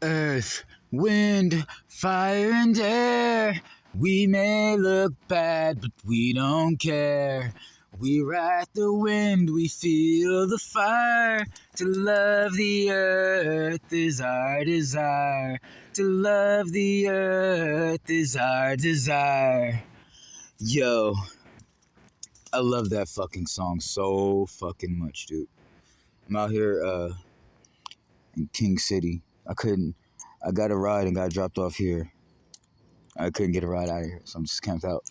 Earth, wind, fire, and air. We may look bad, but we don't care. We ride the wind, we feel the fire. To love the earth is our desire. To love the earth is our desire. Yo, I love that fucking song so fucking much, dude. I'm out here in King City. I got a ride and got dropped off here. I couldn't get a ride out of here, so I'm just camped out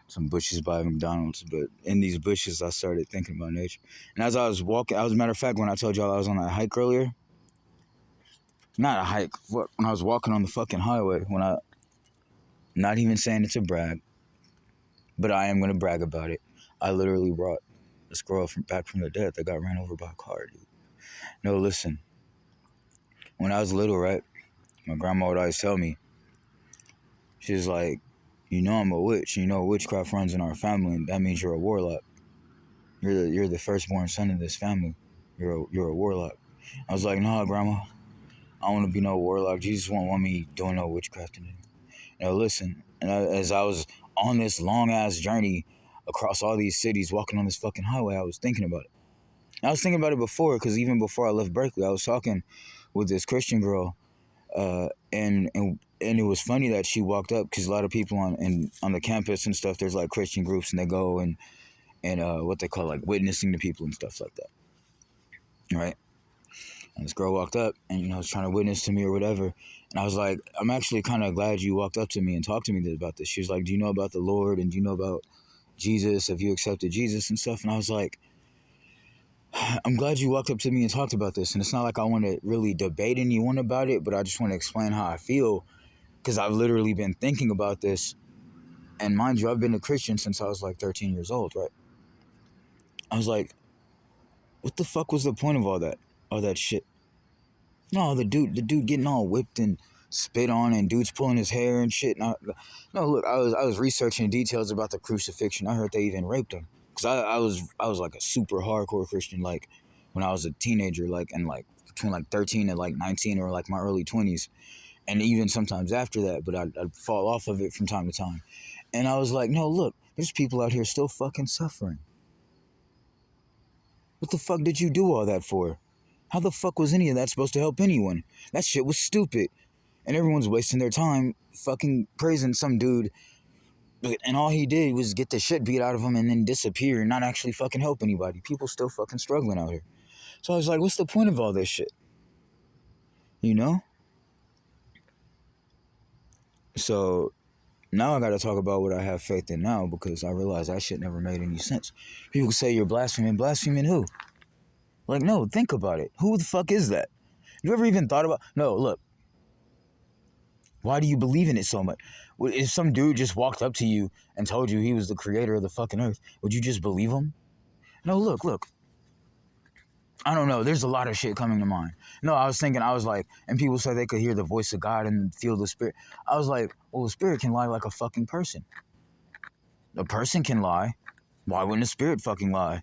some bushes by McDonald's. But in these bushes, I started thinking about nature. And as I was walking, as a matter of fact, when I told y'all I was on a hike earlier, not a hike, when I was walking on the fucking highway, not even saying it to brag, but I am gonna brag about it. I literally brought this girl back from the dead that got ran over by a car, dude. No, listen. When I was little, right, my grandma would always tell me, she was like, you know I'm a witch. You know witchcraft runs in our family, and that means you're a warlock. You're the firstborn son of this family. You're a warlock. I was like, nah, grandma. I don't want to be no warlock. Jesus won't want me doing no witchcraft. Now listen, as I was on this long ass journey across all these cities, walking on this fucking highway, I was thinking about it. I was thinking about it before, because even before I left Berkeley, I was talking with this Christian girl, and it was funny that she walked up, because a lot of people on the campus and stuff, there's like Christian groups, and they go and what they call like witnessing to people and stuff like that, right? And this girl walked up and was trying to witness to me or whatever, and I was like, I'm actually kind of glad you walked up to me and talked to me about this. She was like, do you know about the Lord, and do you know about Jesus? Have you accepted Jesus and stuff? And I was like, I'm glad you walked up to me and talked about this. And it's not like I want to really debate anyone about it, but I just want to explain how I feel, because I've literally been thinking about this. And mind you, I've been a Christian since I was like 13 years old, right? I was like, what the fuck was the point of all that shit? No, the dude getting all whipped and spit on, and dudes pulling his hair and shit. No, look, I was researching details about the crucifixion. I heard they even raped him, because I was like a super hardcore Christian, like when I was a teenager, like, and like between like 13 and like 19, or like my early 20s, and even sometimes after that. But I'd fall off of it from time to time, and I was like, no, look, there's people out here still fucking suffering. What the fuck did you do all that for? How the fuck was any of that supposed to help anyone? That shit was stupid. And everyone's wasting their time fucking praising some dude, and all he did was get the shit beat out of him and then disappear and not actually fucking help anybody. People still fucking struggling out here. So I was like, what's the point of all this shit? You know? So now I gotta talk about what I have faith in now, because I realize that shit never made any sense. People say you're blaspheming. Blaspheming who? Like, no, think about it. Who the fuck is that? You ever even thought about... No, look. Why do you believe in it so much? If some dude just walked up to you and told you he was the creator of the fucking earth, would you just believe him? No, look. I don't know. There's a lot of shit coming to mind. No, I was like, and people say they could hear the voice of God and feel the spirit. I was like, well, the spirit can lie like a fucking person. A person can lie. Why wouldn't a spirit fucking lie?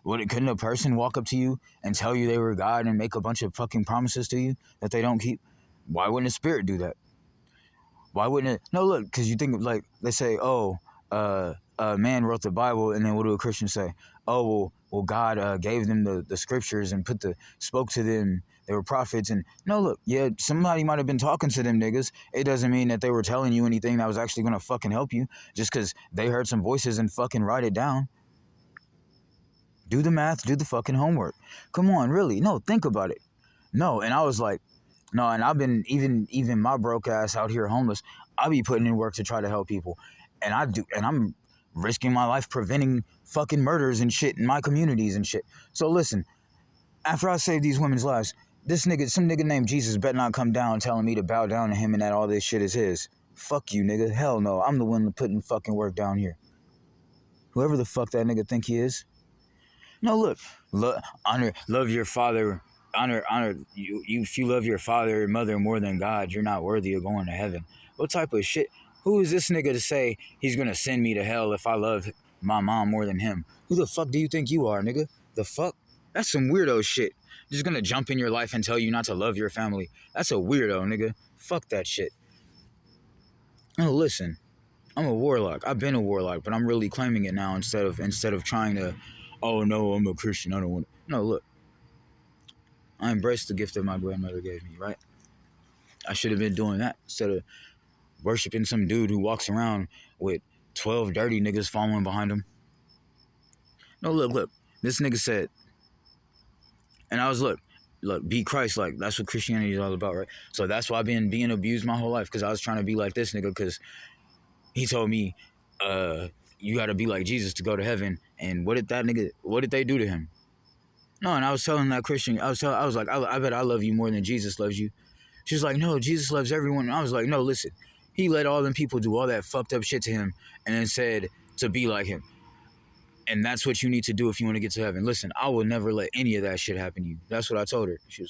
Couldn't a person walk up to you and tell you they were God and make a bunch of fucking promises to you that they don't keep? Why wouldn't a spirit do that? Why wouldn't it? No, look, because you think, like, they say, oh, a man wrote the Bible, and then what do a Christian say? Oh, well, God gave them the scriptures and spoke to them. They were prophets. And no, look, yeah, somebody might have been talking to them niggas. It doesn't mean that they were telling you anything that was actually going to fucking help you, just because they heard some voices and fucking write it down. Do the math, do the fucking homework. Come on, really? No, think about it. No, and I was like, no, and I've been, even my broke ass out here homeless, I be putting in work to try to help people. And I'm risking my life preventing fucking murders and shit in my communities and shit. So listen, after I save these women's lives, some nigga named Jesus better not come down telling me to bow down to him and that all this shit is his. Fuck you, nigga. Hell no. I'm the one putting fucking work down here. Whoever the fuck that nigga think he is. No, look, love your father. Honor you. If you love your father and mother more than God, you're not worthy of going to heaven. What type of shit? Who is this nigga to say he's gonna send me to hell if I love my mom more than him? Who the fuck do you think you are, nigga? The fuck? That's some weirdo shit. Just gonna jump in your life and tell you not to love your family. That's a weirdo, nigga. Fuck that shit. Oh, listen. I'm a warlock. I've been a warlock, but I'm really claiming it now instead of trying to, oh no, I'm a Christian. I don't want. No, look. I embraced the gift that my grandmother gave me. Right. I should have been doing that instead of worshiping some dude who walks around with 12 dirty niggas following behind him. No, look. This nigga said, and I was look, be Christ like. That's what Christianity is all about, right? So that's why I've been being abused my whole life because I was trying to be like this nigga because he told me, you got to be like Jesus to go to heaven. And what did they do to him? No, and I was telling that Christian, I was like, I bet I love you more than Jesus loves you. She was like, no, Jesus loves everyone. And I was like, no, listen, he let all them people do all that fucked up shit to him and then said to be like him. And that's what you need to do if you want to get to heaven. Listen, I will never let any of that shit happen to you. That's what I told her. She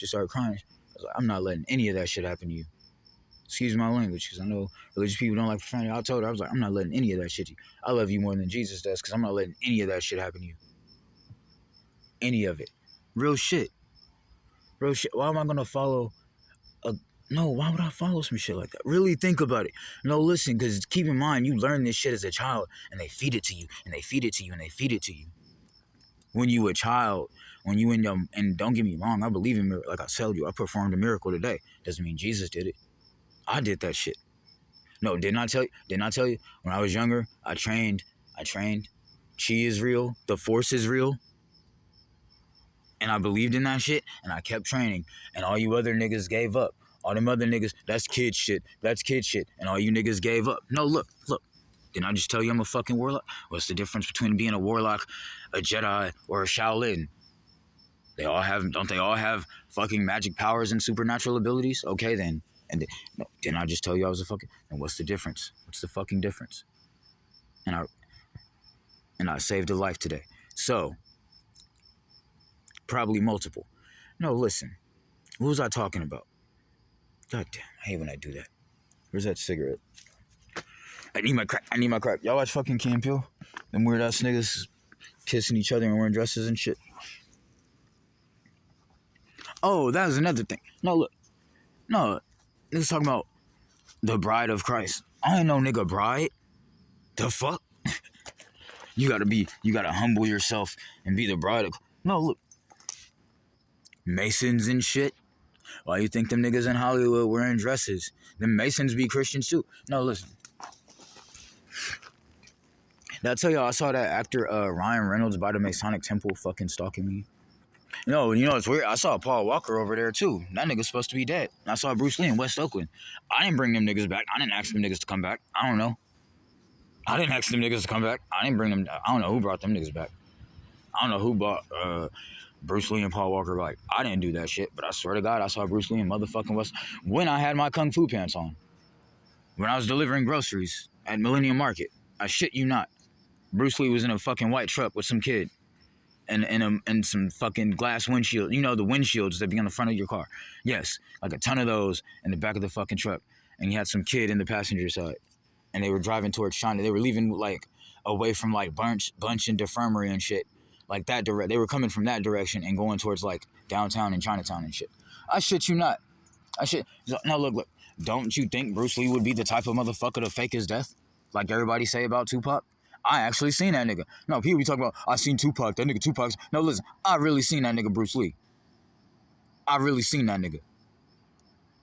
started crying. I was like, I'm not letting any of that shit happen to you. Excuse my language, because I know religious people don't like profanity. I told her, I was like, I'm not letting any of that shit to you. I love you more than Jesus does, because I'm not letting any of that shit happen to you. Any of it. Real shit. Real shit. Why am I going to follow No, why would I follow some shit like that? Really think about it. No, listen, because keep in mind, you learn this shit as a child, and they feed it to you, and they feed it to you, and they feed it to you. When you a child, when you in your, and don't get me wrong, I believe in miracles. Like I told you, I performed a miracle today. Doesn't mean Jesus did it. I did that shit. No, didn't I tell you? Didn't I tell you? When I was younger, I trained. Chi is real. The Force is real. And I believed in that shit, and I kept training. And all you other niggas gave up. All them other niggas, that's kid shit. That's kid shit. And all you niggas gave up. No, look. Didn't I just tell you I'm a fucking warlock? What's the difference between being a warlock, a Jedi, or a Shaolin? Don't they all have fucking magic powers and supernatural abilities? Okay then. And no, didn't I just tell you I was a fucking, and what's the difference? What's the fucking difference? And I saved a life today. So, probably multiple. No, listen. What was I talking about? God damn, I hate when I do that. Where's that cigarette? I need my crack. Y'all watch fucking Key and Peele? Them weird ass niggas kissing each other and wearing dresses and shit. Oh, that was another thing. No, niggas talking about the bride of Christ. I ain't no nigga bride. The fuck? You gotta humble yourself and be the bride of. No, look. Masons and shit. Why you think them niggas in Hollywood wearing dresses? Them Masons be Christians too. No, listen. Did I tell y'all I saw that actor Ryan Reynolds by the Masonic Temple fucking stalking me? No, you know it's weird. I saw Paul Walker over there too. That nigga's supposed to be dead. I saw Bruce Lee in West Oakland. I didn't bring them niggas back. I didn't ask them niggas to come back. I don't know. I didn't ask them niggas to come back. I didn't bring them. I don't know who brought them niggas back. I don't know who brought Bruce Lee and Paul Walker back. I didn't do that shit. But I swear to God, I saw Bruce Lee in motherfucking West when I had my kung fu pants on. When I was delivering groceries at Millennium Market. I shit you not. Bruce Lee was in a fucking white truck with some kid. And some fucking glass windshield. You know, the windshields that be on the front of your car. Yes, like a ton of those in the back of the fucking truck. And he had some kid in the passenger side. And they were driving towards China. They were leaving, like, away from, like, Bunch and Defirmary and shit. Like, that direct. They were coming from that direction and going towards, like, downtown and Chinatown and shit. I shit you not. No, look. Don't you think Bruce Lee would be the type of motherfucker to fake his death? Like everybody say about Tupac? I actually seen that nigga. No, people be talking about, I seen Tupac, that nigga Tupac's. No, listen, I really seen that nigga Bruce Lee. I really seen that nigga.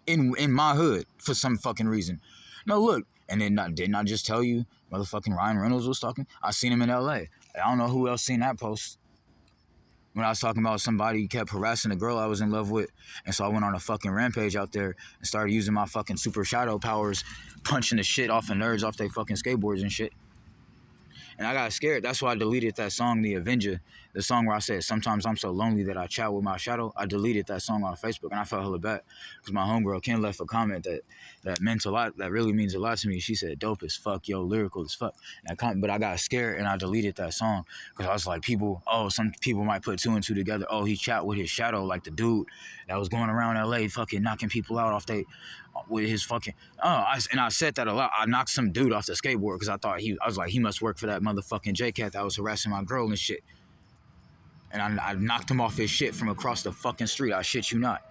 In my hood, for some fucking reason. No, look, and then didn't I just tell you, motherfucking Ryan Reynolds was talking? I seen him in L.A. I don't know who else seen that post. When I was talking about somebody kept harassing a girl I was in love with, and so I went on a fucking rampage out there and started using my fucking super shadow powers, punching the shit off of nerds off their fucking skateboards and shit. And I got scared. That's why I deleted that song, The Avenger. The song where I said, sometimes I'm so lonely that I chat with my shadow. I deleted that song on Facebook, and I felt hella bad. Because my homegirl, Ken, left a comment that meant a lot, that really means a lot to me. She said, dope as fuck, yo, lyrical as fuck. But I got scared, and I deleted that song. Because I was like, some people might put two and two together. Oh, he chat with his shadow, like the dude that was going around L.A. fucking knocking people out with his fucking, I said that a lot. I knocked some dude off the skateboard because I was like, he must work for that motherfucking J-Cat that was harassing my girl and shit. And I knocked him off his shit from across the fucking street. I shit you not.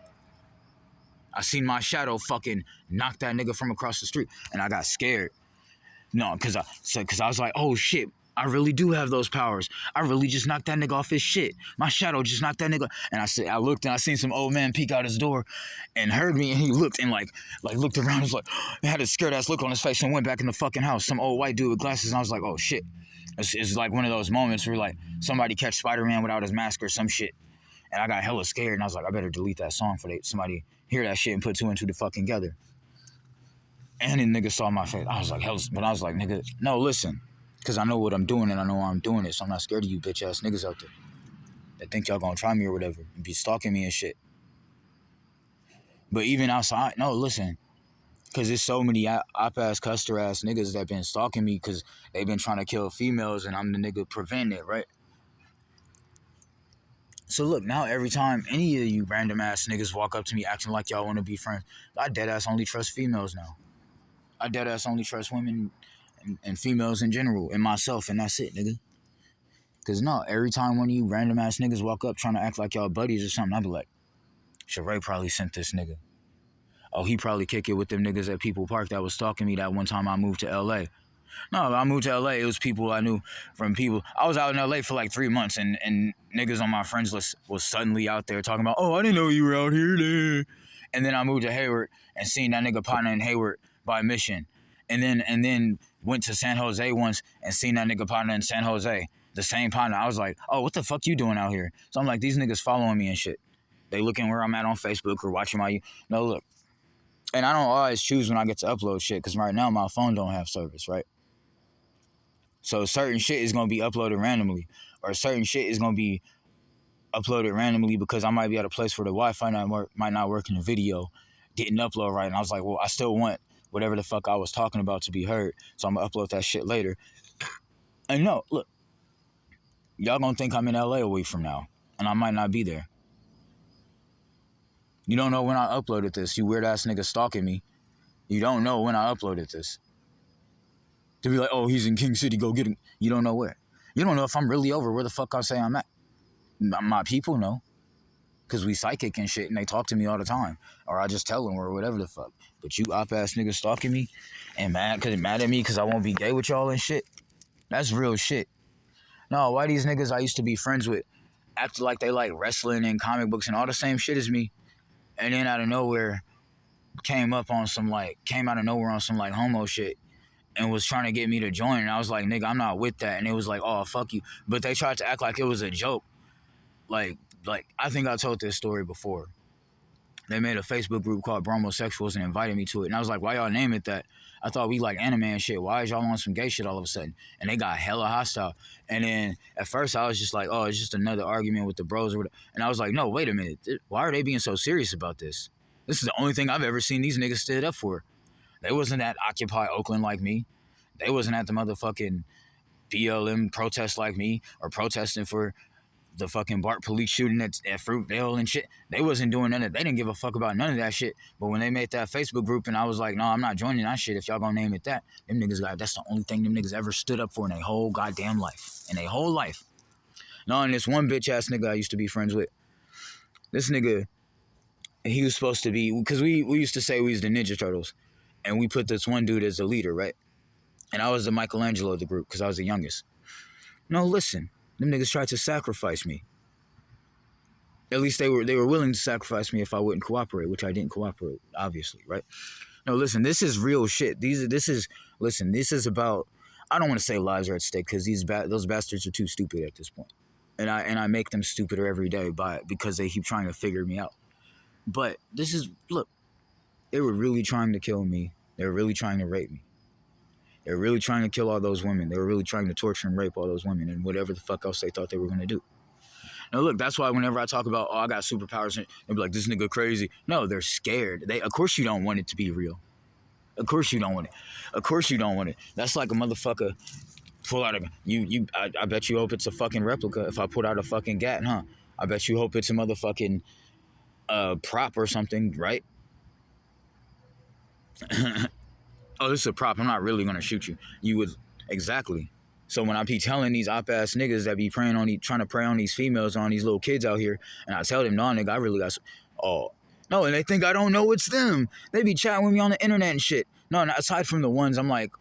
I seen my shadow fucking knock that nigga from across the street, and I got scared. No, cause I was like, oh shit, I really do have those powers. I really just knocked that nigga off his shit. My shadow just knocked that nigga. And I looked and I seen some old man peek out his door, and heard me, and he looked and like looked around. Was like, he had a scared ass look on his face and went back in the fucking house. Some old white dude with glasses, and I was like, oh shit. It's like one of those moments where like somebody catch Spider-Man without his mask or some shit. And I got hella scared, and I was like, I better delete that song for somebody hear that shit and put two and two the fucking together. And then nigga saw my face. I was like, hell, but I was like, nigga, no, listen. Because I know what I'm doing, and I know why I'm doing it, so I'm not scared of you bitch ass niggas out there that think y'all gonna try me or whatever and be stalking me and shit. But even outside, no, listen. Because there's so many op-ass, custer-ass niggas that been stalking me because they've been trying to kill females, and I'm the nigga preventing it, right? So look, now every time any of you random ass niggas walk up to me acting like y'all want to be friends, I dead ass only trust females now. I dead ass only trust women and females in general and myself, and that's it, nigga. Cause no, every time one of you random ass niggas walk up trying to act like y'all buddies or something, I be like, Sheree probably sent this nigga. Oh, he probably kick it with them niggas at People Park that was stalking me that one time I moved to LA. No, I moved to LA. It was people I knew from people. I was out in LA for like 3 months, and niggas on my friends list was suddenly out there talking about, oh, I didn't know you were out here. And then I moved to Hayward and seen that nigga partner in Hayward by Mission. And then went to San Jose once and seen that nigga partner in San Jose. The same partner. I was like, oh, what the fuck you doing out here? So I'm like, these niggas following me and shit. They looking where I'm at on Facebook or watching my... No, look. And I don't always choose when I get to upload shit, because right now my phone don't have service, right? So certain shit is going to be uploaded randomly, or certain shit is going to be uploaded randomly because I might be at a place where the Wi-Fi might not work in the video, didn't upload right. And I was like, well, I still want whatever the fuck I was talking about to be heard, so I'm going to upload that shit later. And no, look, y'all going to think I'm in LA a week from now, and I might not be there. You don't know when I uploaded this, you weird-ass nigga stalking me. You don't know when I uploaded this. To be like, oh, he's in King City, go get him. You don't know where. You don't know if I'm really over where the fuck I say I'm at. My people know. Because we psychic and shit, and they talk to me all the time. Or I just tell them, or whatever the fuck. But you op-ass niggas stalking me and mad at me because I won't be gay with y'all and shit. That's real shit. No, why these niggas I used to be friends with act like they like wrestling and comic books and all the same shit as me. And then out of nowhere, came out of nowhere on some like homo shit and was trying to get me to join. And I was like, nigga, I'm not with that. And it was like, oh, fuck you. But they tried to act like it was a joke. Like I think I told this story before. They made a Facebook group called Bromosexuals and invited me to it. And I was like, why y'all name it that? I thought we like anime and shit. Why is y'all on some gay shit all of a sudden? And they got hella hostile. And then at first I was just like, oh, it's just another argument with the bros or whatever. And I was like, no, wait a minute. Why are they being so serious about this? This is the only thing I've ever seen these niggas stood up for. They wasn't at Occupy Oakland like me. They wasn't at the motherfucking BLM protest like me, or protesting for the fucking BART police shooting at Fruitvale and shit. They wasn't doing none of that. They didn't give a fuck about none of that shit. But when they made that Facebook group and I was like, no, I'm not joining that shit if y'all gonna name it that, them niggas that's the only thing them niggas ever stood up for in their whole goddamn life. In their whole life. No, and this one bitch ass nigga I used to be friends with, this nigga, he was supposed to be, because we used to say we was the Ninja Turtles, and we put this one dude as the leader, right? And I was the Michelangelo of the group because I was the youngest. No, listen, them niggas tried to sacrifice me. At least they were willing to sacrifice me if I wouldn't cooperate, which I didn't cooperate, obviously, right? No, listen, this is real shit. This is about, I don't want to say lives are at stake because those bastards are too stupid at this point. And I make them stupider every day because they keep trying to figure me out. But look, they were really trying to kill me. They were really trying to rape me. They were really trying to kill all those women. They were really trying to torture and rape all those women and whatever the fuck else they thought they were going to do. Now, look, that's why whenever I talk about, oh, I got superpowers, they'll be like, this nigga crazy. No, they're scared. Of course you don't want it to be real. Of course you don't want it. Of course you don't want it. That's like a motherfucker pull out I bet you hope it's a fucking replica if I put out a fucking gat, huh? I bet you hope it's a motherfucking prop or something, right? Oh, this is a prop. I'm not really going to shoot you. You would, exactly. So when I be telling these op-ass niggas that be preying on trying to prey on these females, on these little kids out here, and I tell them, no, nigga, I really got, oh, no, and they think I don't know it's them. They be chatting with me on the internet and shit. No, aside from the ones I'm like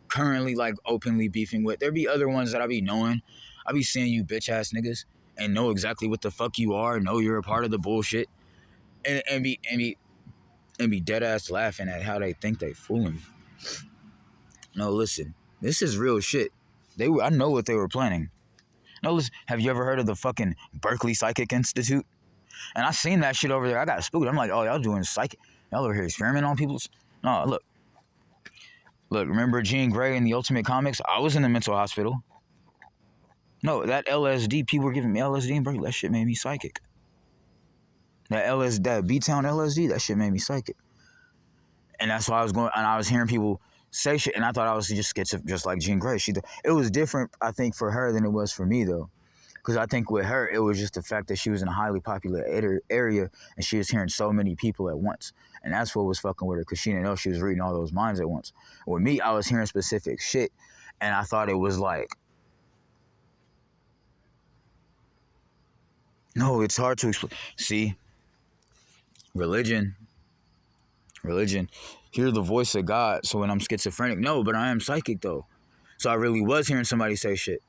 currently like openly beefing with, there be other ones that I be knowing. I be seeing you bitch ass niggas and know exactly what the fuck you are, know you're a part of the bullshit, and be dead ass laughing at how they think they fooling me. No, listen, this is real shit. I know what they were planning. No, listen, have you ever heard of the fucking Berkeley Psychic Institute? And I seen that shit over there. I got spooked. I'm like, oh, y'all doing psychic? Y'all over here experimenting on people? No, look. Remember Jean Grey in the Ultimate Comics? I was in the mental hospital. No, that LSD, people were giving me LSD in Berkeley. That shit made me psychic. That B-Town LSD, that shit made me psychic. And that's why I was hearing people say shit, and I thought I was just schizophrenic, just like Jean Grey. It was different, I think, for her than it was for me, though. Because I think with her, it was just the fact that she was in a highly populated area, and she was hearing so many people at once. And that's what was fucking with her, because she didn't know she was reading all those minds at once. With me, I was hearing specific shit, and I thought it was like, no, it's hard to explain. See, religion, hear the voice of God. So when I'm schizophrenic, no, but I am psychic though. So I really was hearing somebody say shit.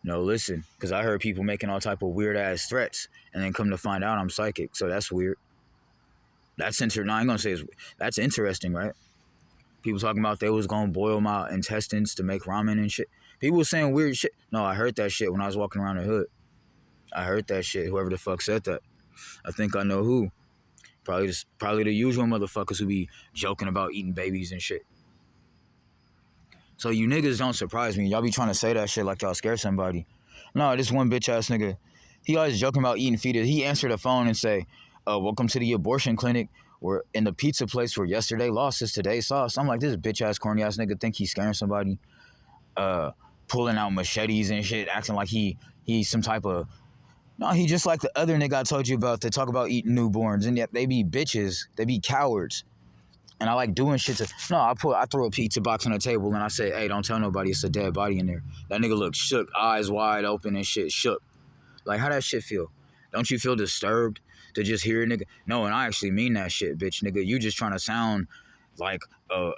No, listen, because I heard people making all type of weird ass threats, and then come to find out I'm psychic. So that's weird. That's interesting. No, I ain't gonna say that's interesting, right? People talking about they was gonna boil my intestines to make ramen and shit. People was saying weird shit. No, I heard that shit when I was walking around the hood. I heard that shit. Whoever the fuck said that. I think I know who. Probably the usual motherfuckers who be joking about eating babies and shit. So you niggas don't surprise me. Y'all be trying to say that shit like y'all scare somebody. No, this one bitch ass nigga, he always joking about eating fetus. He answered the phone and say, welcome to the abortion clinic. We're in the pizza place where yesterday lost is today's sauce. I'm like, this bitch ass corny ass nigga think he's scaring somebody. Pulling out machetes and shit, acting like he's some type of... No, he just like the other nigga I told you about that talk about eating newborns, and yet they be bitches. They be cowards. And I like doing shit to... No, I throw a pizza box on the table and I say, hey, don't tell nobody it's a dead body in there. That nigga look shook, eyes wide open and shit, shook. Like, how that shit feel? Don't you feel disturbed to just hear a nigga? No, and I actually mean that shit, bitch, nigga. You just trying to sound like a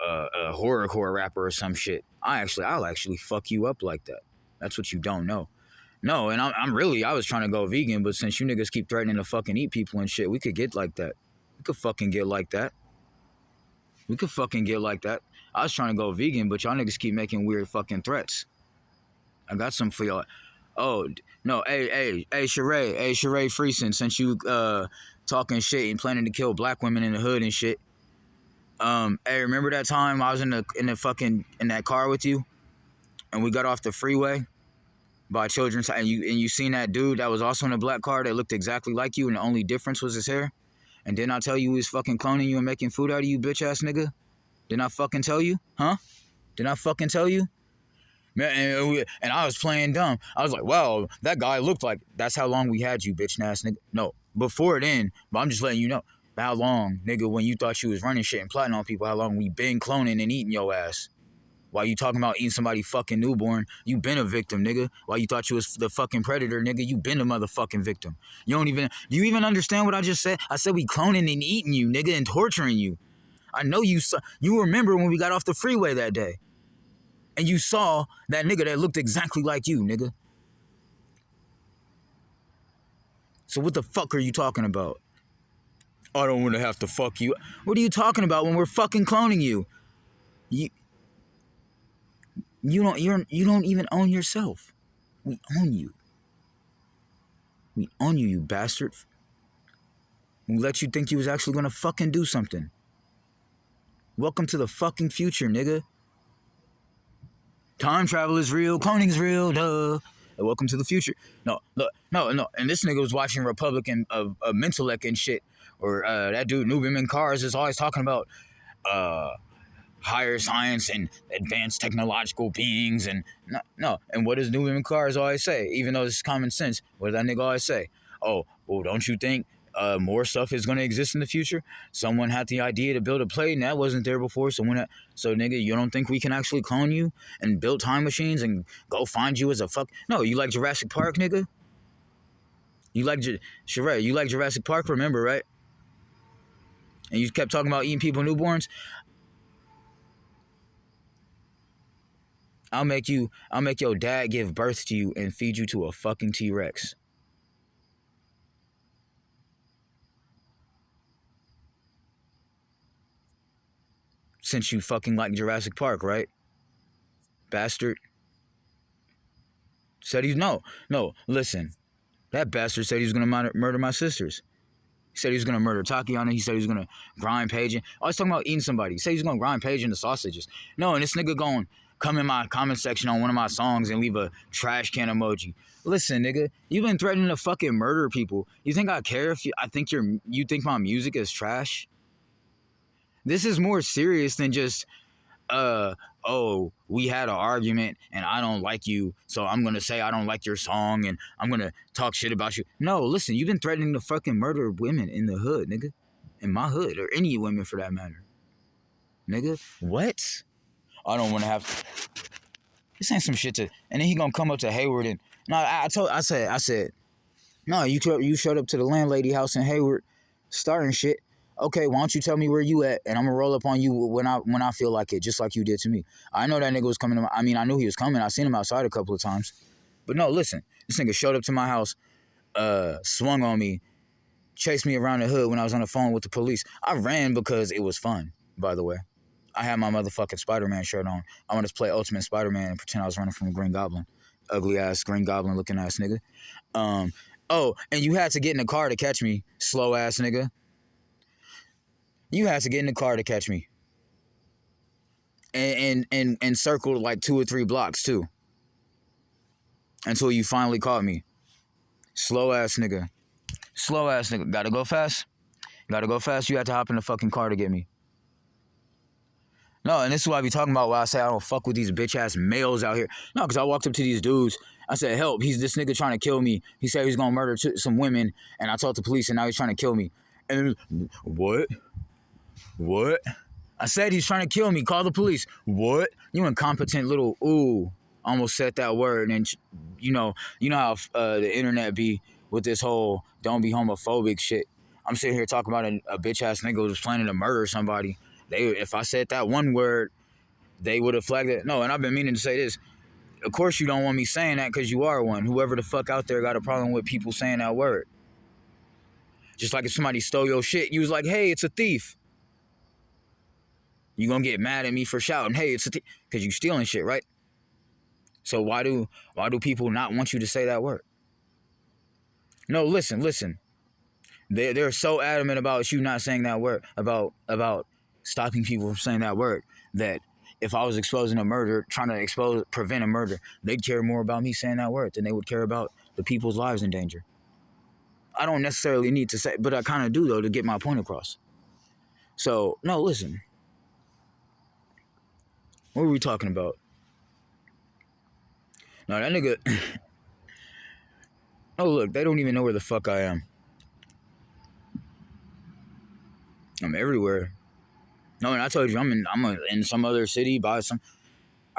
horrorcore rapper or some shit. I'll actually fuck you up like that. That's what you don't know. No, and I was trying to go vegan, but since you niggas keep threatening to fucking eat people and shit, we could get like that. We could fucking get like that. I was trying to go vegan, but y'all niggas keep making weird fucking threats. I got some for y'all. Oh, no, hey, Sheree Freeson, since you talking shit and planning to kill black women in the hood and shit. Hey, remember that time I was in that car with you, and we got off the freeway by Children's, and you seen that dude that was also in a black car that looked exactly like you, and the only difference was his hair? And didn't I tell you he was fucking cloning you and making food out of you, bitch ass nigga? Didn't I fucking tell you? Huh? Didn't I fucking tell you? Man, and I was playing dumb. I was like, wow, that guy looked like... That's how long we had you, bitch ass nigga. No, before then, but I'm just letting you know. How long, nigga, when you thought you was running shit and plotting on people, how long we been cloning and eating your ass? While you talking about eating somebody fucking newborn, you been a victim, nigga. While you thought you was the fucking predator, nigga, you been a motherfucking victim. Do you even understand what I just said? I said we cloning and eating you, nigga, and torturing you. I know you remember when we got off the freeway that day. And you saw that nigga that looked exactly like you, nigga. So what the fuck are you talking about? I don't want to have to fuck you. What are you talking about when we're fucking cloning you? You don't even own yourself. We own you. We own you, you bastard. We let you think you was actually gonna fucking do something. Welcome to the fucking future, nigga. Time travel is real, cloning's real, duh. And welcome to the future. No. And this nigga was watching Republican of Mentalec and shit. Or that dude Nubian Cars is always talking about higher science and advanced technological beings. And no. And what does Nubian Cars always say? Even though this is common sense, what does that nigga always say? Oh, well, don't you think more stuff is going to exist in the future. Someone had the idea to build a plane and that wasn't there before. So nigga, you don't think we can actually clone you and build time machines and go find you as a fuck? No, you like Jurassic Park, nigga? You like Sheree, you like Jurassic Park, remember, right? And you kept talking about eating people newborns. I'll make your dad give birth to you and feed you to a fucking T-Rex. Since you fucking like Jurassic Park, right? Bastard. Said he's no, listen. That bastard said he was gonna murder my sisters. He said he was gonna murder Tatiana. He said he was gonna grind Paige. I was talking about eating somebody. He said he was gonna grind Paige into sausages. No, and this nigga going come in my comment section on one of my songs and leave a trash can emoji. Listen, nigga, you've been threatening to fucking murder people. You think I care if I think you think my music is trash? This is more serious than just oh, we had an argument and I don't like you, so I'm gonna say I don't like your song and I'm gonna talk shit about you. No, listen, you've been threatening to fucking murder women in the hood, nigga. In my hood, or any women for that matter. Nigga, what? I don't wanna have this ain't some shit to, and then he gonna come up to Hayward and no, I said, no, you showed up to the landlady house in Hayward starting shit. Okay, why don't you tell me where you at, and I'm gonna roll up on you when I feel like it, just like you did to me. I know that nigga was coming to I knew he was coming. I seen him outside a couple of times. But no, listen, this nigga showed up to my house, swung on me, chased me around the hood when I was on the phone with the police. I ran because it was fun, by the way. I had my motherfucking Spider-Man shirt on. I wanted to play Ultimate Spider-Man and pretend I was running from a Green Goblin. Ugly ass Green Goblin looking ass nigga. Oh, and you had to get in the car to catch me, slow ass nigga. You had to get in the car to catch me. And circled like 2 or 3 blocks too. Until you finally caught me. Slow ass nigga. Slow ass nigga. Gotta go fast? Gotta go fast? You had to hop in the fucking car to get me. No, and this is what I be talking about when I say I don't fuck with these bitch ass males out here. No, because I walked up to these dudes. I said, help, he's this nigga trying to kill me. He said he's gonna murder some women. And I told the police and now he's trying to kill me. And what? What? I said he's trying to kill me. Call the police. What? You incompetent little ooh. Almost said that word. And you know how the internet be with this whole don't be homophobic shit. I'm sitting here talking about a bitch ass nigga who's planning to murder somebody. If I said that one word, they would have flagged it. No, and I've been meaning to say this. Of course you don't want me saying that because you are one. Whoever the fuck out there got a problem with people saying that word. Just like if somebody stole your shit, you was like, hey, it's a thief. You gonna get mad at me for shouting, hey, it's a thief, because you stealing shit, right? So why do people not want you to say that word? No, listen. They're so adamant about you not saying that word, about stopping people from saying that word, that if I was exposing a murder, trying to prevent a murder, they'd care more about me saying that word than they would care about the people's lives in danger. I don't necessarily need to say, but I kind of do, though, to get my point across. So, no, listen. What were we talking about? No, that nigga... Oh, look, they don't even know where the fuck I am. I'm everywhere. No, and I told you, I'm in some other city, I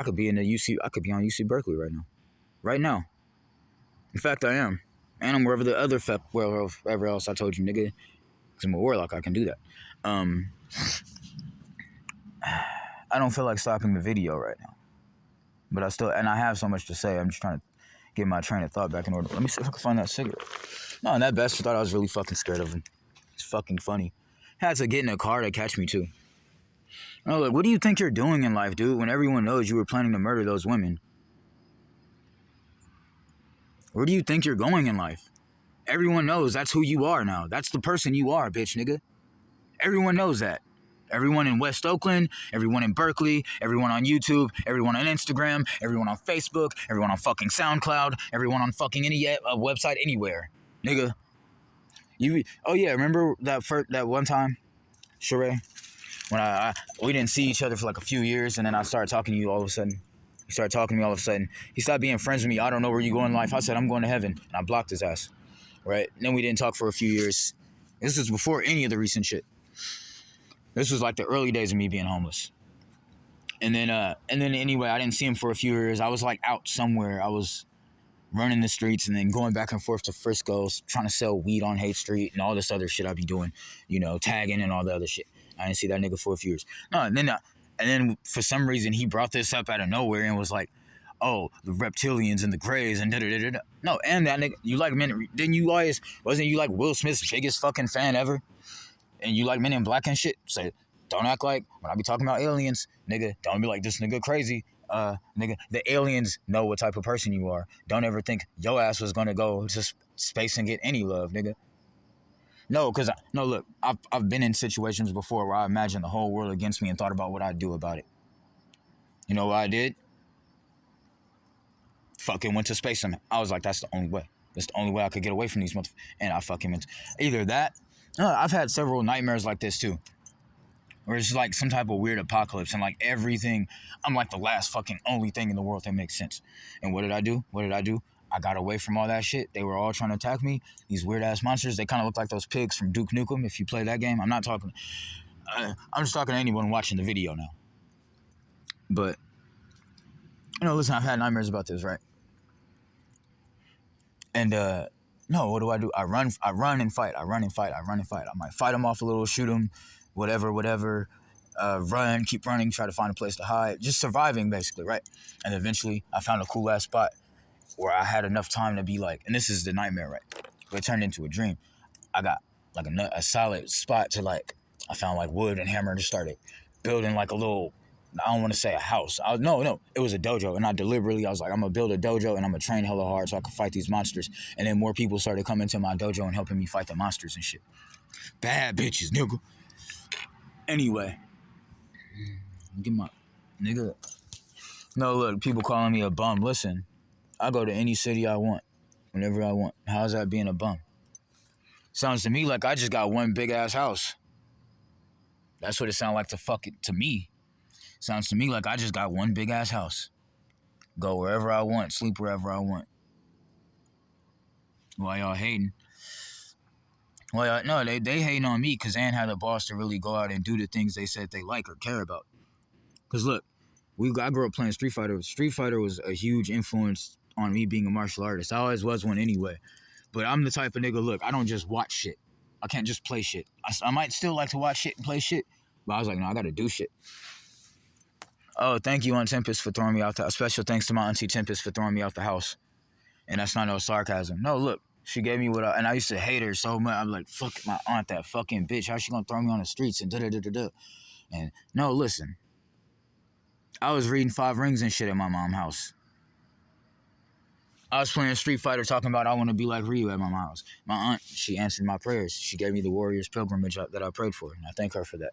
could be on UC Berkeley right now. Right now. In fact, I am. And I'm wherever wherever else I told you, nigga. Because I'm a Warlock, I can do that. I don't feel like stopping the video right now. But I have so much to say. I'm just trying to get my train of thought back in order. Let me see if I can find that cigarette. No, and that bastard thought I was really fucking scared of him. It's fucking funny. Had to get in a car to catch me, too. Oh, look, what do you think you're doing in life, dude, when everyone knows you were planning to murder those women? Where do you think you're going in life? Everyone knows that's who you are now. That's the person you are, bitch, nigga. Everyone knows that. Everyone in West Oakland, everyone in Berkeley, everyone on YouTube, everyone on Instagram, everyone on Facebook, everyone on fucking SoundCloud, everyone on fucking any website anywhere. Nigga. Oh yeah, remember that one time, Sheree? When we didn't see each other for like a few years, and then I started talking to you all of a sudden. He started talking to me all of a sudden. He stopped being friends with me. I don't know where you go in life. I said, I'm going to heaven. And I blocked his ass. Right? And then we didn't talk for a few years. This was before any of the recent shit. This was like the early days of me being homeless. And then anyway, I didn't see him for a few years. I was like out somewhere. I was running the streets and then going back and forth to Frisco, trying to sell weed on Haight Street and all this other shit I be doing, you know, tagging and all the other shit. I didn't see that nigga for a few years. No, and then for some reason he brought this up out of nowhere and was like, oh, the reptilians and the grays and da-da-da-da. No, and that nigga, you like Men, didn't you always, wasn't you like Will Smith's biggest fucking fan ever? And you like Men in Black and shit? So don't act like, when I be talking about aliens, nigga, don't be like, this nigga crazy. Nigga, the aliens know what type of person you are. Don't ever think your ass was gonna go to space and get any love, nigga. No, because, no, look, I've been in situations before where I imagined the whole world against me and thought about what I'd do about it. You know what I did? Fucking went to space and I was like, that's the only way. That's the only way I could get away from these motherfuckers. And I fucking went either that. I've had several nightmares like this too. Where it's like some type of weird apocalypse and like everything, I'm like the last fucking only thing in the world that makes sense. And what did I do? I got away from all that shit. They were all trying to attack me. These weird ass monsters. They kind of look like those pigs from Duke Nukem. If you play that game, I'm just talking to anyone watching the video now. But, listen, I've had nightmares about this, right? And, no, what do? I run and fight. I might fight them off a little, shoot them, whatever. Run, keep running, try to find a place to hide. Just surviving, basically, right? And eventually, I found a cool ass spot where I had enough time to be like, and this is the nightmare, right? But it turned into a dream. I got like a solid spot to like, I found like wood and hammer and just started building like a little, I don't want to say a house. No, it was a dojo. And I was like, I'm going to build a dojo and I'm going to train hella hard so I can fight these monsters. And then more people started coming to my dojo and helping me fight the monsters and shit. Bad bitches, nigga. Anyway. Get my, nigga. No, look, people calling me a bum. Listen, I go to any city I want, whenever I want. How's that being a bum? Sounds to me like I just got one big ass house. That's what it sounds like to me. Sounds to me like I just got one big ass house. Go wherever I want, sleep wherever I want. Why y'all hating? Well, no, they hating on me because they ain't had the boss to really go out and do the things they said they like or care about. Because look, I grew up playing Street Fighter. Street Fighter was a huge influence on me being a martial artist. I always was one anyway. But I'm the type of nigga, look, I don't just watch shit. I can't just play shit. I might still like to watch shit and play shit, but I was like, no, I gotta do shit. Oh, thank you, Aunt Tempest, for throwing me out. Special thanks to my Auntie Tempest for throwing me out the house. And that's not no sarcasm. No, look, she gave me and I used to hate her so much. I'm like, fuck my aunt, that fucking bitch. How's she gonna throw me on the streets and da-da-da-da-da? And no, listen. I was reading 5 Rings and shit at my mom's house. I was playing Street Fighter talking about I want to be like Ryu at my mom's house. My aunt, she answered my prayers. She gave me the Warrior's Pilgrimage that I prayed for, and I thank her for that.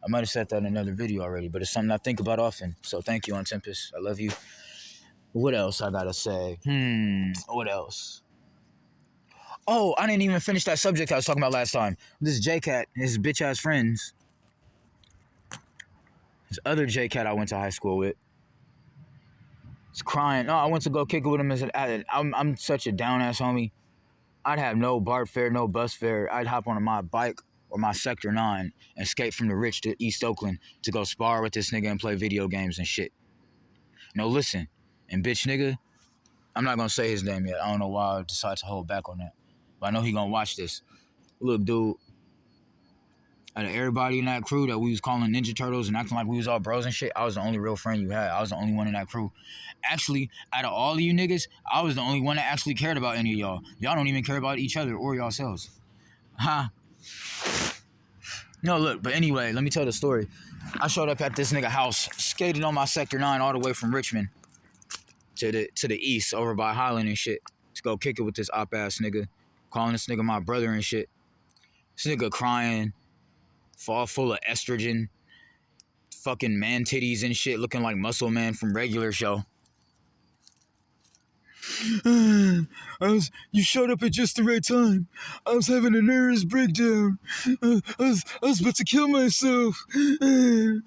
I might have said that in another video already, but it's something I think about often. So thank you, Aunt Tempest. I love you. What else I gotta say? What else? Oh, I didn't even finish that subject I was talking about last time. This J-Cat, his bitch-ass friends. This other J-Cat I went to high school with. He's crying. No, I went to go kick it with him. I'm such a down-ass homie. I'd have no BART fare, no bus fare. I'd hop on my bike or my Sector 9 and escape from the rich to East Oakland to go spar with this nigga and play video games and shit. No, listen. And bitch nigga, I'm not going to say his name yet. I don't know why I decided to hold back on that. But I know he going to watch this. Look, dude. Out of everybody in that crew that we was calling Ninja Turtles and acting like we was all bros and shit, I was the only real friend you had. I was the only one in that crew. Actually, out of all of you niggas, I was the only one that actually cared about any of y'all. Y'all don't even care about each other or yourselves. Huh? No, look, but anyway, let me tell the story. I showed up at this nigga house, skated on my Sector 9 all the way from Richmond to the east, over by Highland and shit, to go kick it with this op-ass nigga, calling this nigga my brother and shit. This nigga crying, fall full of estrogen, fucking man titties and shit, looking like Muscle Man from Regular Show. You showed up at just the right time. I was having a nervous breakdown. I was about to kill myself. And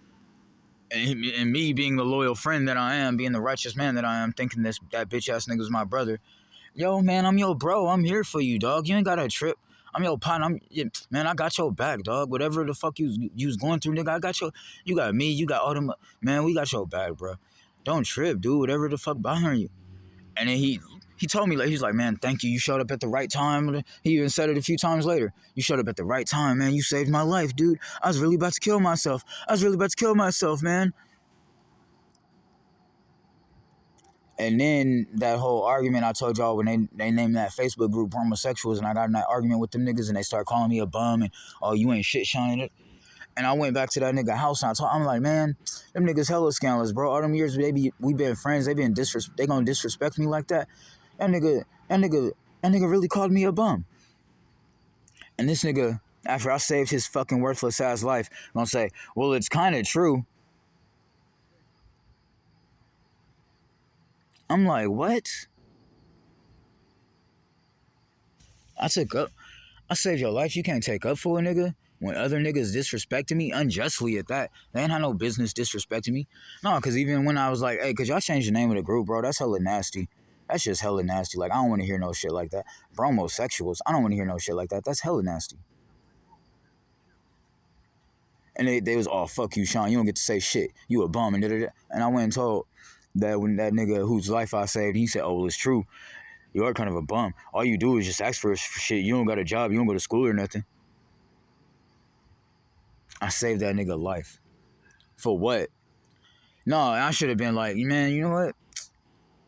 me being the loyal friend that I am, being the righteous man that I am, thinking that bitch ass nigga was my brother. Yo, man, I'm your bro. I'm here for you, dog. You ain't got to trip. I'm your partner. Yeah, man, I got your back, dog. Whatever the fuck you was going through, nigga, I got your. You got me. You got all them. Man, we got your back, bro. Don't trip, dude. Whatever the fuck bothering you. And then he told me, like, he's like, man, thank you. You showed up at the right time. He even said it a few times later. You showed up at the right time, man. You saved my life, dude. I was really about to kill myself. Man. And then that whole argument I told y'all when they named that Facebook group homosexuals, and I got in that argument with them niggas, and they start calling me a bum and, oh, you ain't shit, Sean. And I went back to that nigga house and I'm like, man, them niggas hella scandalous, bro. All them years, baby, we been friends. They gonna disrespect me like that. That nigga really called me a bum. And this nigga, after I saved his fucking worthless ass life, gonna say, well, it's kind of true. I'm like, what? I saved your life. You can't take up for a nigga when other niggas disrespecting me unjustly at that. They ain't had no business disrespecting me. No, because even when I was like, hey, could y'all change the name of the group, bro? That's hella nasty. That's just hella nasty. Like, I don't want to hear no shit like that. Bromosexuals, I don't want to hear no shit like that. That's hella nasty. And they was all, fuck you, Sean. You don't get to say shit. You a bum and da-da-da. And I went and told that when that nigga whose life I saved, he said, oh, well, it's true. You are kind of a bum. All you do is just ask for shit. You don't got a job. You don't go to school or nothing. I saved that nigga life. For what? No, I should have been like, man, you know what?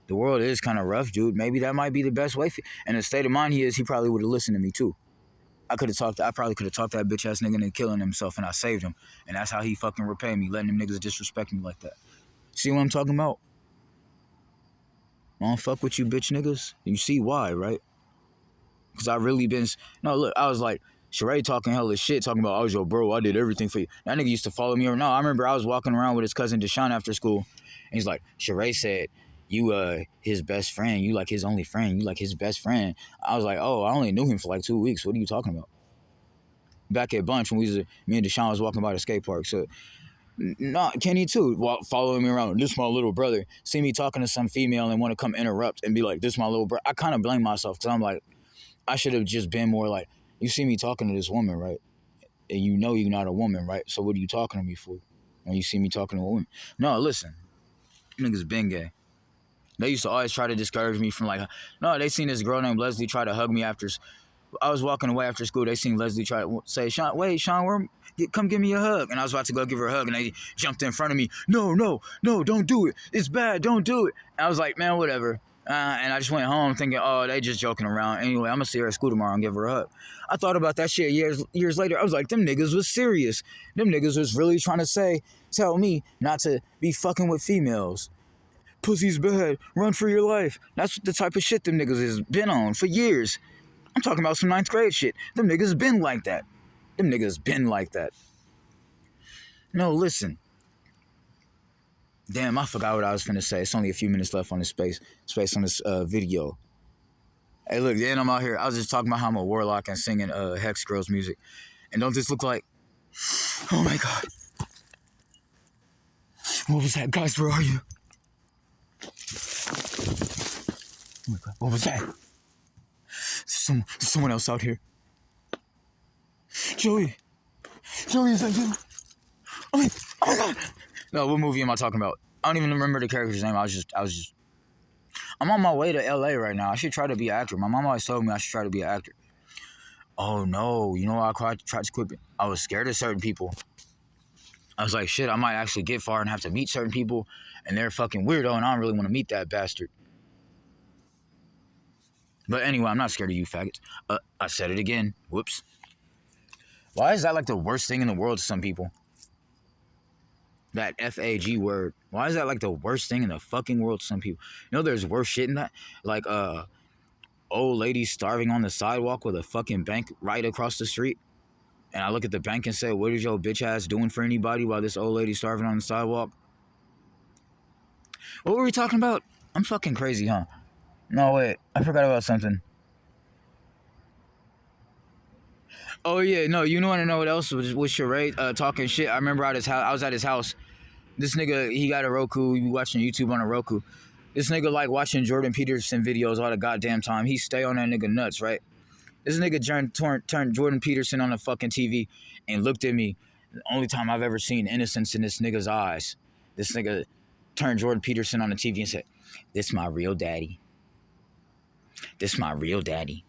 The world is kind of rough, dude. Maybe that might be the best way. And the state of mind he is, he probably would have listened to me too. I probably could have talked that bitch ass nigga into killing himself, and I saved him. And that's how he fucking repaid me, letting them niggas disrespect me like that. See what I'm talking about? I don't fuck with you bitch niggas. You see why, right? Because I really been... No, look, I was like, Sheree talking hella shit, talking about, I was your bro, I did everything for you. That nigga used to follow me around. No, I remember I was walking around with his cousin Deshaun after school, and he's like, Sheree said, you his best friend, you like his only friend, you like his best friend. I was like, oh, I only knew him for like 2 weeks. What are you talking about? Back at Bunch, when me and Deshaun was walking by the skate park. So, no, Kenny too, following me around. This my little brother. See me talking to some female and want to come interrupt and be like, this my little brother. I kind of blame myself because I'm like, I should have just been more like, you see me talking to this woman, right? And you know you're not a woman, right? So what are you talking to me for when you see me talking to a woman? No, listen, niggas been gay. They used to always try to discourage me from like, no, they seen this girl named Leslie try to hug me after, I was walking away after school. They seen Leslie try to say, Sean, come give me a hug. And I was about to go give her a hug, and they jumped in front of me. No, don't do it. It's bad, don't do it. And I was like, man, whatever. And I just went home thinking, oh, they just joking around. Anyway, I'm going to see her at school tomorrow and give her a hug. I thought about that shit years later. I was like, them niggas was serious. Them niggas was really trying to tell me not to be fucking with females. Pussy's bad. Run for your life. That's the type of shit them niggas has been on for years. I'm talking about some 9th grade shit. Them niggas been like that. No, listen. Damn, I forgot what I was finna say. It's only a few minutes left on this space on this video. Hey, look, then I'm out here. I was just talking about how I'm a warlock and singing Hex Girls music. And don't this look like... Oh, my God. What was that? Guys, where are you? Oh, my God. What was that? Someone else out here. Joey, is that you? Oh my God. No, what movie am I talking about? I don't even remember the character's name. I was just. I'm on my way to LA right now. I should try to be an actor. My mom always told me I should try to be an actor. Oh no, you know why I tried to quit? I was scared of certain people. I was like, shit, I might actually get far and have to meet certain people, and they're fucking weirdo, and I don't really want to meet that bastard. But anyway, I'm not scared of you faggots. I said it again. Whoops. Why is that like the worst thing in the world to some people? That F-A-G word. Why is that like the worst thing in the fucking world to some people? You know there's worse shit in that? Like, old lady starving on the sidewalk with a fucking bank right across the street. And I look at the bank and say, what is your bitch ass doing for anybody while this old lady starving on the sidewalk? What were we talking about? I'm fucking crazy, huh? No, wait. I forgot about something. Oh, yeah. No, you want to know what else was Sheree talking shit? I remember I was at his house. This nigga, he got a Roku. You watching YouTube on a Roku. This nigga like watching Jordan Peterson videos all the goddamn time. He stay on that nigga nuts, right? This nigga turned Jordan Peterson on the fucking TV and looked at me. The only time I've ever seen innocence in this nigga's eyes. This nigga turned Jordan Peterson on the TV and said, "This my real daddy. This my real daddy."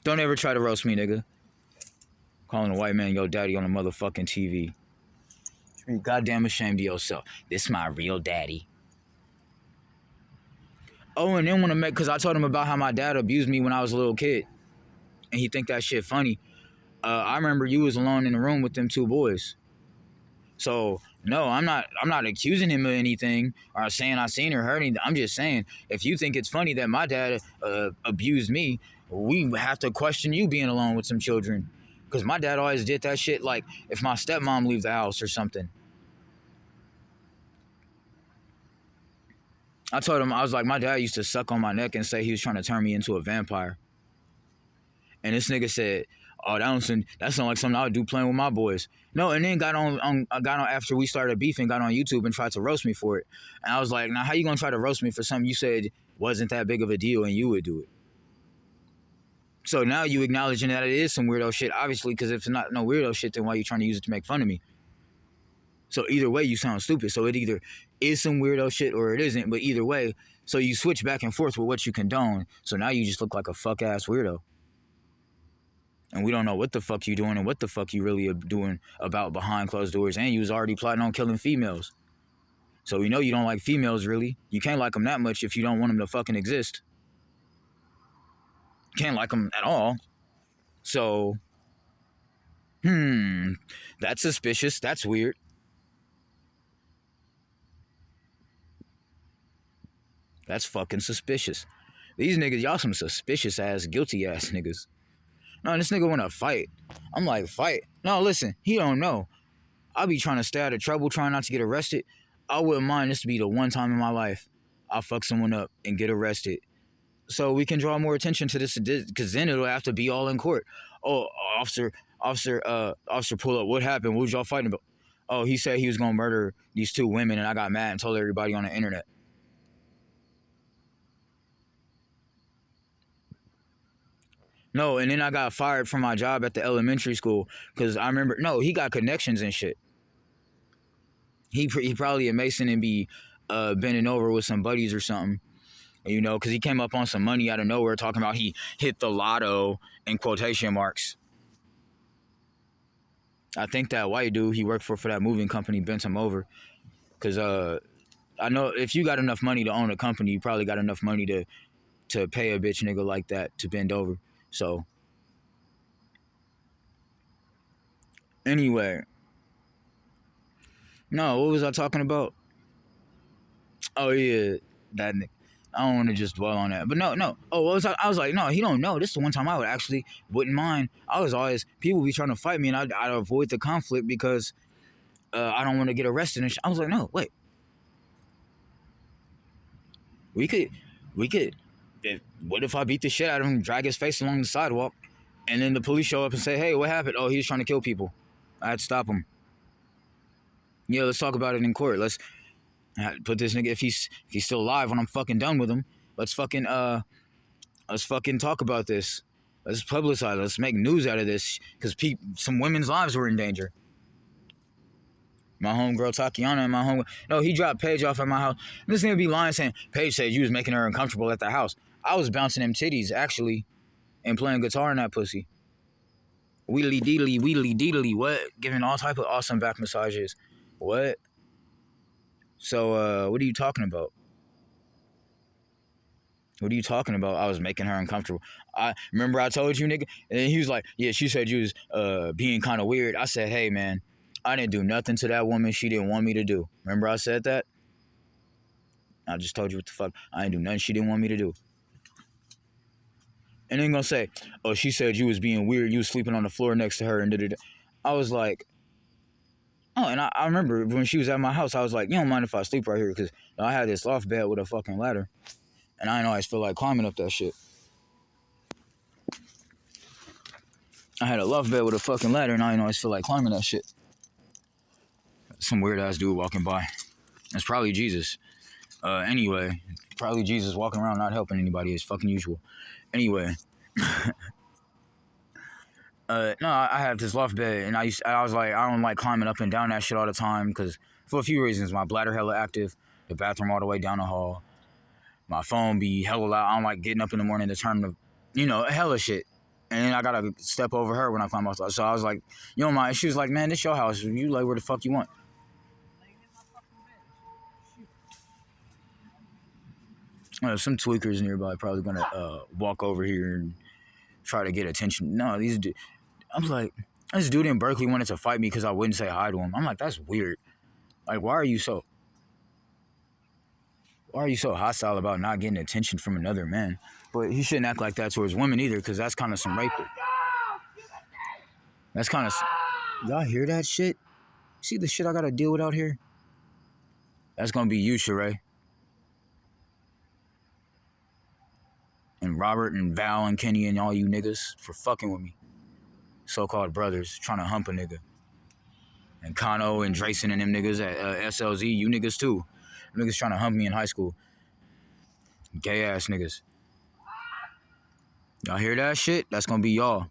Don't ever try to roast me, nigga. Calling a white man your daddy on the motherfucking TV. You're goddamn ashamed of yourself. This my real daddy. Oh, and then because I told him about how my dad abused me when I was a little kid. And he think that shit funny. I remember you was alone in the room with them two boys. So no, I'm not accusing him of anything or saying I seen or heard anything. I'm just saying, if you think it's funny that my dad abused me, we have to question you being alone with some children. Because my dad always did that shit, like if my stepmom leave the house or something. I told him, I was like, my dad used to suck on my neck and say he was trying to turn me into a vampire. And this nigga said, "Oh, that sound like something I would do playing with my boys." No, and then got on after we started beefing, got on YouTube and tried to roast me for it. And I was like, now how you gonna try to roast me for something you said wasn't that big of a deal and you would do it? So now you acknowledging that it is some weirdo shit, obviously, because if it's not no weirdo shit, then why are you trying to use it to make fun of me? So either way, you sound stupid. So it either is some weirdo shit or it isn't. But either way, so you switch back and forth with what you condone. So now you just look like a fuck ass weirdo. And we don't know what the fuck you doing and what the fuck you really are doing about behind closed doors. And you was already plotting on killing females. So we know you don't like females, really. You can't like them that much if you don't want them to fucking exist. You can't like them at all. So, that's suspicious. That's weird. That's fucking suspicious. These niggas, y'all some suspicious ass, guilty ass niggas. No, this nigga wanna fight. I'm like, fight? No, listen, he don't know. I be trying to stay out of trouble, trying not to get arrested. I wouldn't mind this to be the one time in my life I'll fuck someone up and get arrested. So we can draw more attention to this, because then it'll have to be all in court. Oh, officer, pull up. What happened? What was y'all fighting about? Oh, he said he was gonna murder these two women, and I got mad and told everybody on the internet. No, and then I got fired from my job at the elementary school because I remember. No, he got connections and shit. He probably a Mason and be bending over with some buddies or something, you know, because he came up on some money out of nowhere talking about he hit the lotto in quotation marks. I think that white dude he worked for that moving company bent him over because I know if you got enough money to own a company, you probably got enough money to pay a bitch nigga like that to bend over. So anyway, no, what was I talking about? Oh yeah, that nigga. I don't want to just dwell on that, but no. Oh, what was I was like, no, he don't know. This is the one time I wouldn't mind. I was always people be trying to fight me, and I'd avoid the conflict because I don't want to get arrested. And I was like, no, wait, we could. What if I beat the shit out of him, drag his face along the sidewalk, and then the police show up and say, hey, what happened? Oh, he was trying to kill people. I had to stop him. Yeah, let's talk about it in court. Let's put this nigga, if he's still alive when I'm fucking done with him, let's fucking talk about this. Let's publicize it. Let's make news out of this because some women's lives were in danger. My homegirl Tatiana and he dropped Paige off at my house. And this nigga be lying saying Paige said you was making her uncomfortable at the house. I was bouncing them titties actually and playing guitar in that pussy. Wheedly deedly, what? Giving all type of awesome back massages. What? So, what are you talking about? What are you talking about? I was making her uncomfortable. I remember I told you, nigga, and then he was like, yeah, she said you was being kind of weird. I said, hey, man, I didn't do nothing to that woman she didn't want me to do. Remember I said that? I just told you what the fuck. I didn't do nothing she didn't want me to do. And then gonna say, oh, she said you was being weird. You was sleeping on the floor next to her and da-da-da. I was like, oh, and I remember when she was at my house, I was like, you don't mind if I sleep right here? Because I had this loft bed with a fucking ladder. And I didn't always feel like climbing up that shit. I had a loft bed with a fucking ladder and I didn't always feel like climbing that shit. Some weird ass dude walking by. It's probably Jesus. Anyway, probably Jesus walking around not helping anybody as fucking usual. Anyway, No, I have this loft bed, and I was like, I don't like climbing up and down that shit all the time because for a few reasons. My bladder hella active, the bathroom all the way down the hall. My phone be hella loud. I don't like getting up in the morning to turn the, hella shit. And then I gotta step over her when I climb outside. So I was like, you don't mind? She was like, man, this your house. You lay where the fuck you want. Some tweakers nearby probably gonna walk over here and try to get attention. No, I'm like, this dude in Berkeley wanted to fight me because I wouldn't say hi to him. I'm like, that's weird. Like, why are you so hostile about not getting attention from another man? But he shouldn't act like that towards women either, because that's kind of some rape. That's kind of, y'all hear that shit? See the shit I gotta deal with out here? That's gonna be you, Sheree. And Robert and Val and Kenny and all you niggas for fucking with me. So-called brothers trying to hump a nigga. And Kano and Drayson and them niggas at SLZ, you niggas too. Niggas trying to hump me in high school. Gay ass niggas. Y'all hear that shit? That's gonna be y'all.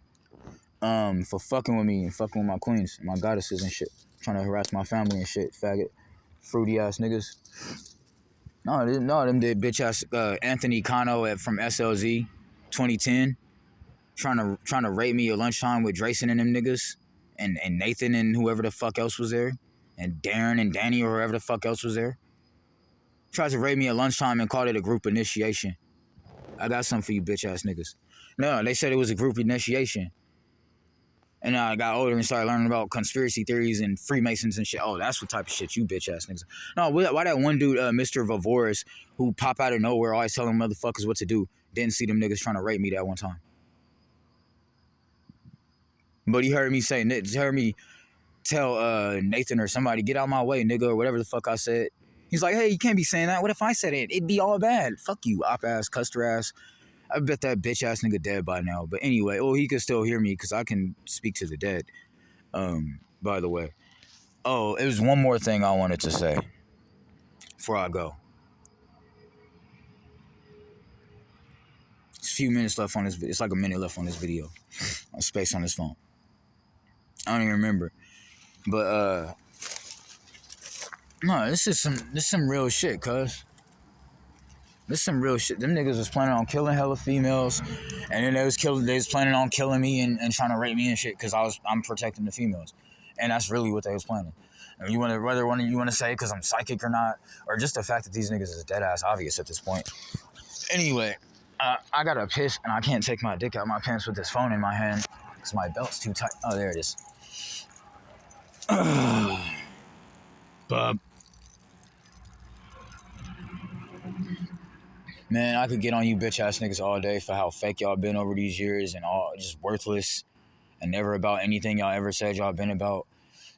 For fucking with me and fucking with my queens, my goddesses and shit. Trying to harass my family and shit, faggot. Fruity ass niggas. No, them did bitch ass Anthony Kano from SLZ 2010. Trying to rape me at lunchtime with Drayson and them niggas. And Nathan and whoever the fuck else was there. And Darren and Danny or whoever the fuck else was there. Tried to rape me at lunchtime and called it a group initiation. I got something for you bitch ass niggas. No, they said it was a group initiation. And I got older and started learning about conspiracy theories and Freemasons and shit. Oh, that's what type of shit you bitch ass niggas. No, why that one dude, Mr. Vavoris, who pop out of nowhere, always telling motherfuckers what to do, didn't see them niggas trying to rape me that one time. But he heard me tell Nathan or somebody, get out my way, nigga, or whatever the fuck I said. He's like, hey, you can't be saying that. What if I said it? It'd be all bad. Fuck you, op ass, custer ass. I bet that bitch ass nigga dead by now. But anyway, he could still hear me because I can speak to the dead. By the way. Oh, it was one more thing I wanted to say before I go. It's a few minutes left on this video. It's like a minute left on this video. Space on this phone. I don't even remember. But no, this is some real shit, cuz. This is some real shit. Them niggas was planning on killing hella females, and then they was planning on killing me and trying to rape me and shit because I'm protecting the females, and that's really what they was planning. And you want to say because I'm psychic or not, or just the fact that these niggas is dead ass obvious at this point. Anyway, I gotta piss and I can't take my dick out of my pants with this phone in my hand because my belt's too tight. Oh, there it is. Bub. Man, I could get on you bitch ass niggas all day for how fake y'all been over these years and all just worthless and never about anything y'all ever said y'all been about.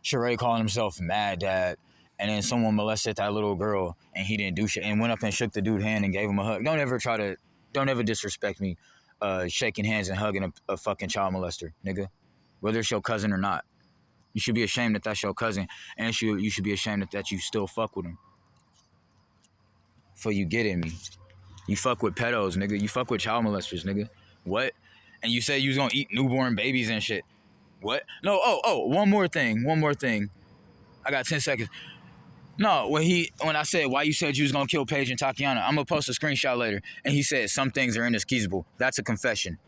Sheree calling himself Mad Dad, and then someone molested that little girl and he didn't do shit and went up and shook the dude's hand and gave him a hug. Don't ever disrespect me shaking hands and hugging a fucking child molester, nigga. Whether it's your cousin or not. You should be ashamed that that's your cousin, and you should be ashamed that you still fuck with him. For you getting me. You fuck with pedos, nigga. You fuck with child molesters, nigga. What? And you said you was gonna eat newborn babies and shit. What? No, one more thing. I got 10 seconds. No, when I said why you said you was gonna kill Paige and Tatiana, I'm gonna post a screenshot later. And he said some things are inexcusable. That's a confession.